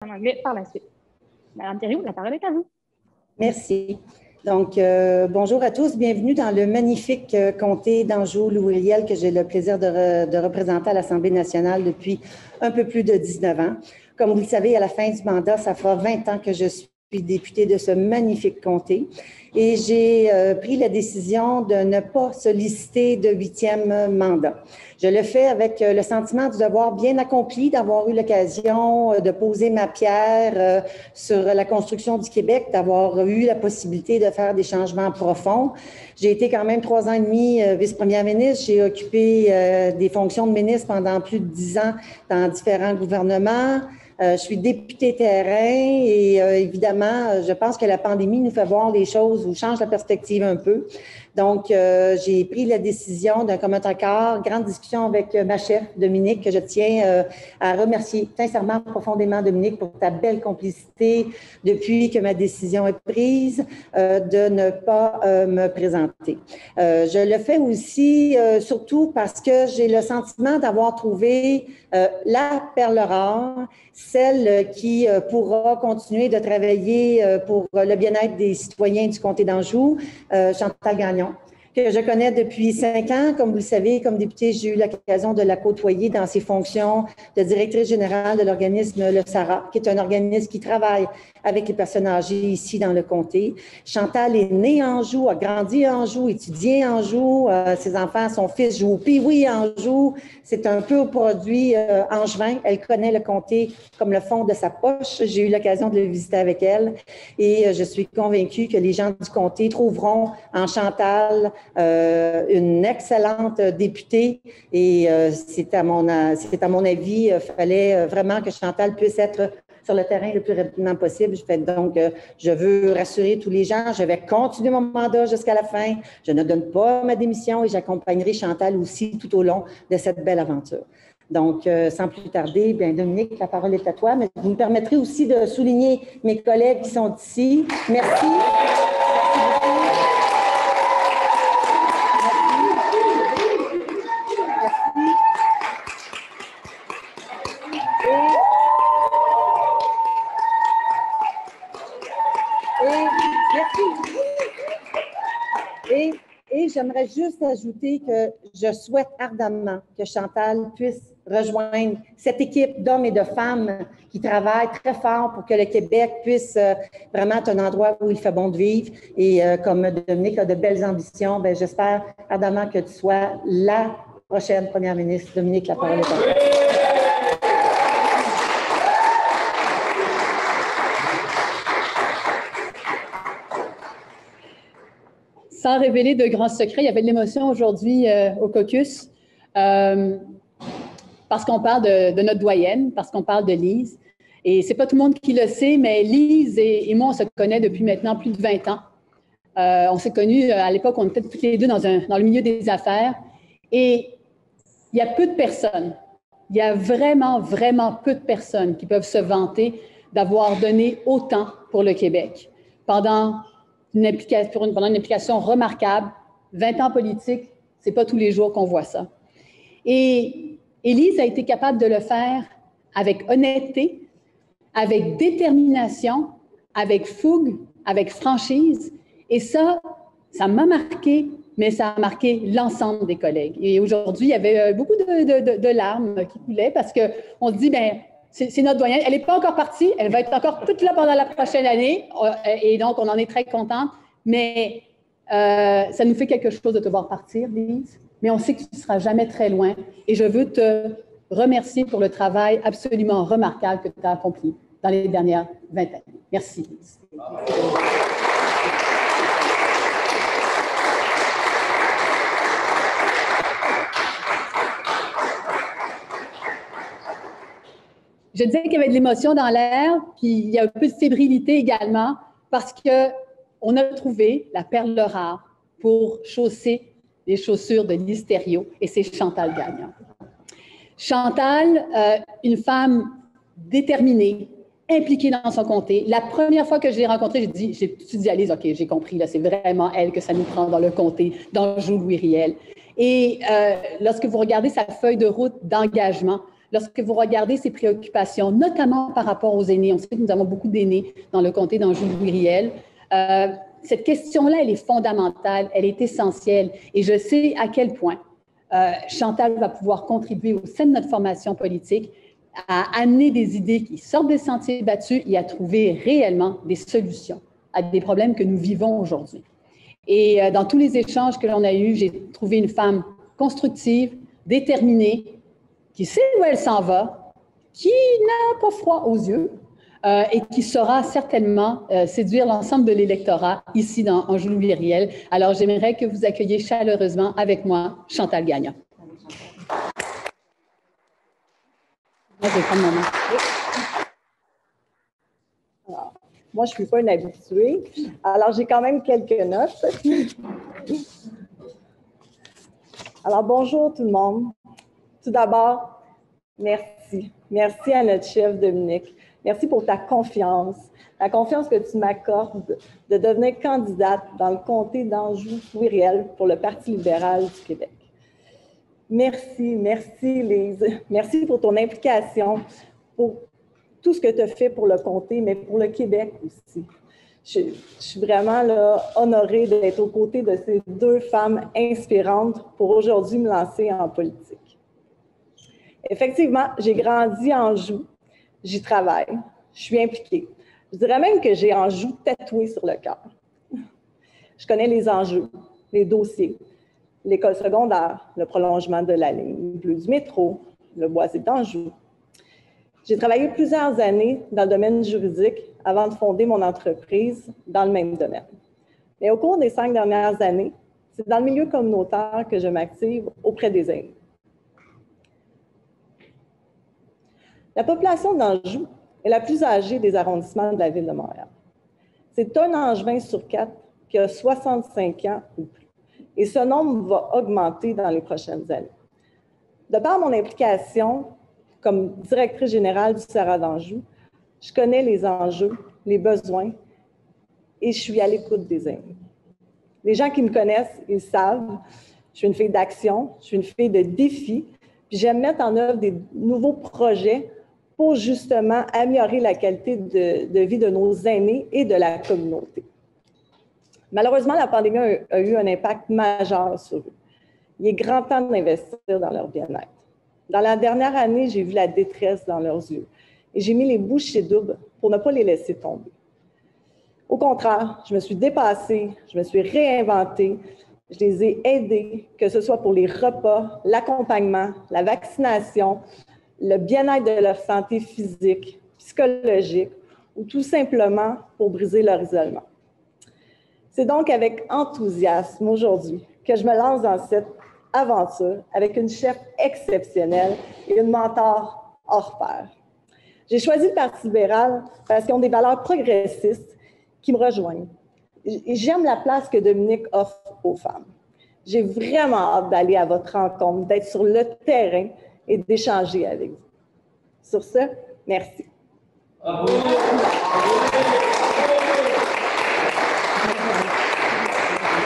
en anglais par la suite. Madame Thériault, la parole est à vous. Merci. Donc, bonjour à tous. Bienvenue dans le magnifique comté d'Anjou-Louis-Riel que j'ai le plaisir de représenter à l'Assemblée nationale depuis un peu plus de 19 ans. Comme vous le savez, à la fin du mandat, ça fera 20 ans que je suis députée de ce magnifique comté. Et j'ai pris la décision de ne pas solliciter de 8e mandat. Je le fais avec le sentiment du devoir bien accompli, d'avoir eu l'occasion de poser ma pierre sur la construction du Québec, d'avoir eu la possibilité de faire des changements profonds. J'ai été quand même 3 ans et demi vice-première ministre. J'ai occupé des fonctions de ministre pendant plus de 10 ans dans différents gouvernements. Je suis députée terrain et évidemment, je pense que la pandémie nous fait voir les choses ou change la perspective un peu. Donc, j'ai pris la décision d'un commun accord, grande discussion avec ma chef, Dominique, que je tiens à remercier sincèrement, profondément, Dominique, pour ta belle complicité depuis que ma décision est prise de ne pas me présenter. Je le fais aussi, surtout parce que j'ai le sentiment d'avoir trouvé la perle rare, celle qui pourra continuer de travailler pour le bien-être des citoyens du comté d'Anjou, Chantal Gagnon, que je connais depuis 5 ans. Comme vous le savez, comme députée, j'ai eu l'occasion de la côtoyer dans ses fonctions de directrice générale de l'organisme Le Sara, qui est un organisme qui travaille avec les personnes âgées ici dans le comté. Chantal est née à Anjou, a grandi à Anjou, étudié à Anjou. Ses enfants, son fils joue au Pee-Wee à Anjou. C'est un peu produit angevin. Elle connaît le comté comme le fond de sa poche. J'ai eu l'occasion de le visiter avec elle et je suis convaincue que les gens du comté trouveront en Chantal une excellente députée et c'est à mon avis, il fallait vraiment que Chantal puisse être sur le terrain le plus rapidement possible. Donc, je veux rassurer tous les gens. Je vais continuer mon mandat jusqu'à la fin. Je ne donne pas ma démission et j'accompagnerai Chantal aussi tout au long de cette belle aventure. Donc, sans plus tarder, bien, Dominique, la parole est à toi, mais vous me permettrez aussi de souligner mes collègues qui sont ici. Merci. Et j'aimerais juste ajouter que je souhaite ardemment que Chantal puisse rejoindre cette équipe d'hommes et de femmes qui travaillent très fort pour que le Québec puisse vraiment être un endroit où il fait bon de vivre. Et comme Dominique a de belles ambitions, bien, j'espère ardemment que tu sois la prochaine première ministre. Dominique, la parole est à toi. Sans révéler de grands secrets, il y avait de l'émotion aujourd'hui au caucus parce qu'on parle de notre doyenne, parce qu'on parle de Lise. Et c'est pas tout le monde qui le sait, mais Lise et moi, on se connaît depuis maintenant plus de 20 ans. On s'est connus à l'époque, on était toutes les deux dans le milieu des affaires. Et il y a peu de personnes, il y a vraiment, vraiment peu de personnes qui peuvent se vanter d'avoir donné autant pour le Québec pendant une implication remarquable. 20 ans politique, c'est pas tous les jours qu'on voit ça. Et Élise a été capable de le faire avec honnêteté, avec détermination, avec fougue, avec franchise. Et ça m'a marqué, mais ça a marqué l'ensemble des collègues. Et aujourd'hui, il y avait beaucoup de larmes qui coulaient parce qu'on se dit, bien, c'est notre doyenne. Elle n'est pas encore partie. Elle va être encore toute là pendant la prochaine année. Et donc, on en est très contente. Mais ça nous fait quelque chose de te voir partir, Lise. Mais on sait que tu ne seras jamais très loin. Et je veux te remercier pour le travail absolument remarquable que tu as accompli dans les dernières 20 années. Merci, Lise. Je disais qu'il y avait de l'émotion dans l'air, puis il y a un peu de fébrilité également, parce qu'on a trouvé la perle rare pour chausser les chaussures de Lise Thériault, et c'est Chantal Gagnon. Chantal, une femme déterminée, impliquée dans son comté. La première fois que je l'ai rencontrée, j'ai tout dit à Lise, OK, j'ai compris, là, c'est vraiment elle que ça nous prend dans le comté, d'Anjou-Louis-Riel. Et lorsque vous regardez sa feuille de route d'engagement, lorsque vous regardez ces préoccupations, notamment par rapport aux aînés. On sait que nous avons beaucoup d'aînés dans le comté d'Anjou-Louis-Riel. Cette question-là, elle est fondamentale, elle est essentielle. Et je sais à quel point Chantal va pouvoir contribuer au sein de notre formation politique à amener des idées qui sortent des sentiers battus et à trouver réellement des solutions à des problèmes que nous vivons aujourd'hui. Et dans tous les échanges que l'on a eus, j'ai trouvé une femme constructive, déterminée, qui sait où elle s'en va, qui n'a pas froid aux yeux et qui saura certainement séduire l'ensemble de l'électorat ici dans Anjou-Louis-Riel. Alors, j'aimerais que vous accueilliez chaleureusement avec moi Chantal Gagnon. Moi, je vais prendre mon nom. Alors, moi, je ne suis pas une habituée, alors j'ai quand même quelques notes. Alors, bonjour tout le monde. Tout d'abord, merci. Merci à notre chef Dominique. Merci pour ta confiance, la confiance que tu m'accordes de devenir candidate dans le comté d'Anjou-Louis-Riel pour le Parti libéral du Québec. Merci, merci Lise. Merci pour ton implication, pour tout ce que tu as fait pour le comté, mais pour le Québec aussi. Je suis vraiment là, honorée d'être aux côtés de ces deux femmes inspirantes pour aujourd'hui me lancer en politique. Effectivement, j'ai grandi à Anjou, j'y travaille, je suis impliquée. Je dirais même que j'ai Anjou tatoué sur le cœur. Je connais les enjeux, les dossiers, l'école secondaire, le prolongement de la ligne bleue du métro, le boisé d'Anjou. J'ai travaillé plusieurs années dans le domaine juridique avant de fonder mon entreprise dans le même domaine. Mais au cours des 5 dernières années, c'est dans le milieu communautaire que je m'active auprès des aînés. La population d'Anjou est la plus âgée des arrondissements de la ville de Montréal. C'est un Angevin sur 4 qui a 65 ans ou plus. Et ce nombre va augmenter dans les prochaines années. De par mon implication comme directrice générale du CERA d'Anjou, je connais les enjeux, les besoins et je suis à l'écoute des aînés. Les gens qui me connaissent, ils savent, je suis une fille d'action, je suis une fille de défis, puis j'aime mettre en œuvre des nouveaux projets pour justement améliorer la qualité de vie de nos aînés et de la communauté. Malheureusement, la pandémie a eu un impact majeur sur eux. Il est grand temps d'investir dans leur bien-être. Dans la dernière année, j'ai vu la détresse dans leurs yeux et j'ai mis les bouchées doubles pour ne pas les laisser tomber. Au contraire, je me suis dépassée, je me suis réinventée, je les ai aidés, que ce soit pour les repas, l'accompagnement, la vaccination, le bien-être de leur santé physique, psychologique ou tout simplement pour briser leur isolement. C'est donc avec enthousiasme aujourd'hui que je me lance dans cette aventure avec une chef exceptionnelle et une mentor hors pair. J'ai choisi le Parti libéral parce qu'ils ont des valeurs progressistes qui me rejoignent. Et j'aime la place que Dominique offre aux femmes. J'ai vraiment hâte d'aller à votre rencontre, d'être sur le terrain et d'échanger avec vous. Sur ce, merci. Bravo.